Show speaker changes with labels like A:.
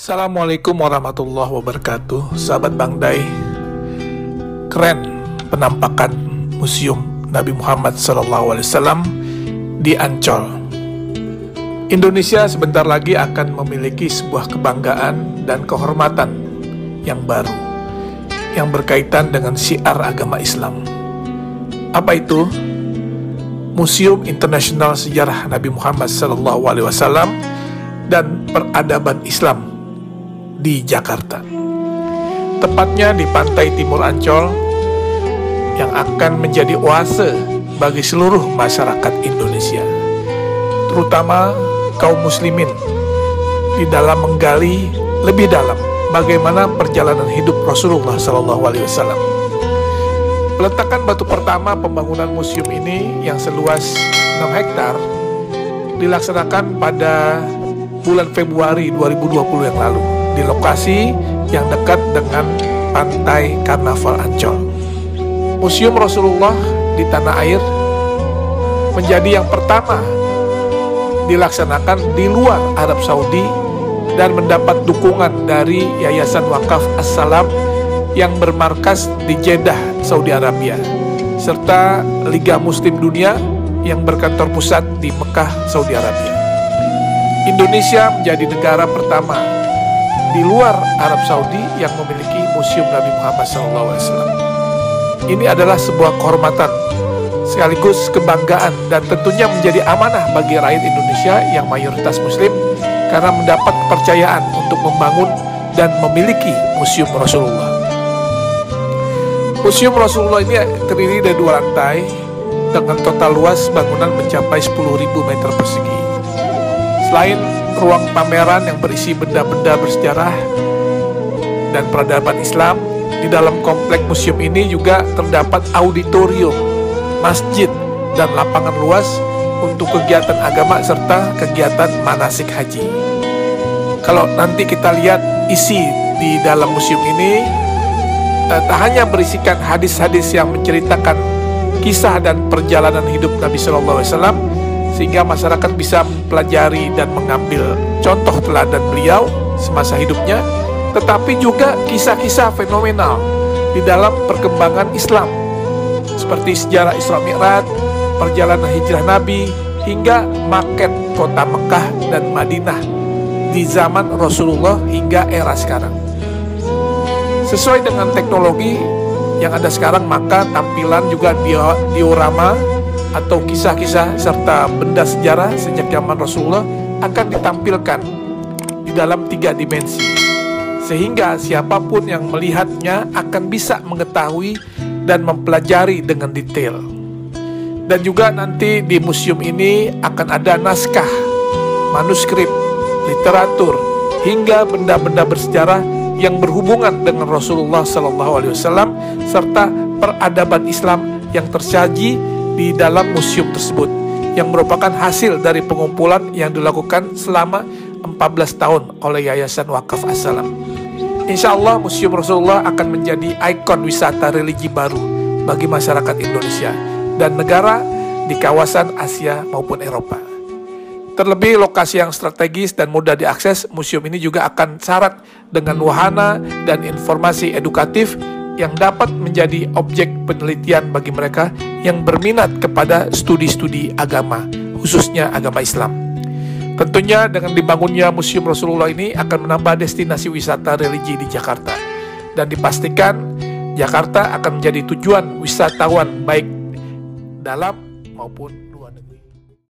A: Assalamualaikum warahmatullahi wabarakatuh. Sahabat Bang Day, keren penampakan Museum Nabi Muhammad SAW di Ancol. Indonesia sebentar lagi akan memiliki sebuah kebanggaan dan kehormatan yang baru yang berkaitan dengan syiar agama Islam. Apa itu? Museum Internasional Sejarah Nabi Muhammad SAW dan Peradaban Islam di Jakarta, tepatnya di pantai timur Ancol, yang akan menjadi oase bagi seluruh masyarakat Indonesia, terutama kaum muslimin, di dalam menggali lebih dalam bagaimana perjalanan hidup Rasulullah SAW. Peletakan batu pertama pembangunan museum ini yang seluas 6 hektar dilaksanakan pada bulan Februari 2020 yang lalu di lokasi yang dekat dengan pantai Karnaval Ancol. Museum Rasulullah di tanah air menjadi yang pertama dilaksanakan di luar Arab Saudi dan mendapat dukungan dari Yayasan Wakaf As-Salam yang bermarkas di Jeddah, Saudi Arabia, serta Liga Muslim Dunia yang berkantor pusat di Mekah, Saudi Arabia. Indonesia menjadi negara pertama di luar Arab Saudi yang memiliki Museum Nabi Muhammad SAW. Ini adalah sebuah kehormatan sekaligus kebanggaan dan tentunya menjadi amanah bagi rakyat Indonesia yang mayoritas muslim karena mendapat kepercayaan untuk membangun dan memiliki Museum Rasulullah. Museum Rasulullah ini terdiri dari 2 lantai dengan total luas bangunan mencapai 10.000 meter persegi. Selain ruang pameran yang berisi benda-benda bersejarah dan peradaban Islam, di dalam komplek museum ini juga terdapat auditorium, masjid, dan lapangan luas untuk kegiatan agama serta kegiatan manasik haji. Kalau nanti kita lihat isi di dalam museum ini, tak hanya berisikan hadis-hadis yang menceritakan kisah dan perjalanan hidup Nabi SAW, sehingga masyarakat bisa mempelajari dan mengambil contoh teladan beliau semasa hidupnya, tetapi juga kisah-kisah fenomenal di dalam perkembangan Islam seperti sejarah Isra Mi'raj, perjalanan hijrah Nabi, hingga maket kota Mekah dan Madinah di zaman Rasulullah hingga era sekarang. Sesuai dengan teknologi yang ada sekarang, maka tampilan juga diorama atau kisah-kisah serta benda sejarah sejak zaman Rasulullah akan ditampilkan di dalam 3 dimensi, sehingga siapapun yang melihatnya akan bisa mengetahui dan mempelajari dengan detail. Dan juga nanti di museum ini akan ada naskah, manuskrip, literatur, hingga benda-benda bersejarah yang berhubungan dengan Rasulullah SAW serta peradaban Islam yang tersaji di dalam museum tersebut, yang merupakan hasil dari pengumpulan yang dilakukan selama 14 tahun oleh Yayasan Wakaf As-Salam. Insya Allah Museum Rasulullah akan menjadi ikon wisata religi baru bagi masyarakat Indonesia dan negara di kawasan Asia maupun Eropa. Terlebih lokasi yang strategis dan mudah diakses, museum ini juga akan syarat dengan wahana dan informasi edukatif yang dapat menjadi objek penelitian bagi mereka yang berminat kepada studi-studi agama, khususnya agama Islam. Tentunya dengan dibangunnya Museum Rasulullah ini akan menambah destinasi wisata religi di Jakarta, dan dipastikan Jakarta akan menjadi tujuan wisatawan baik dalam maupun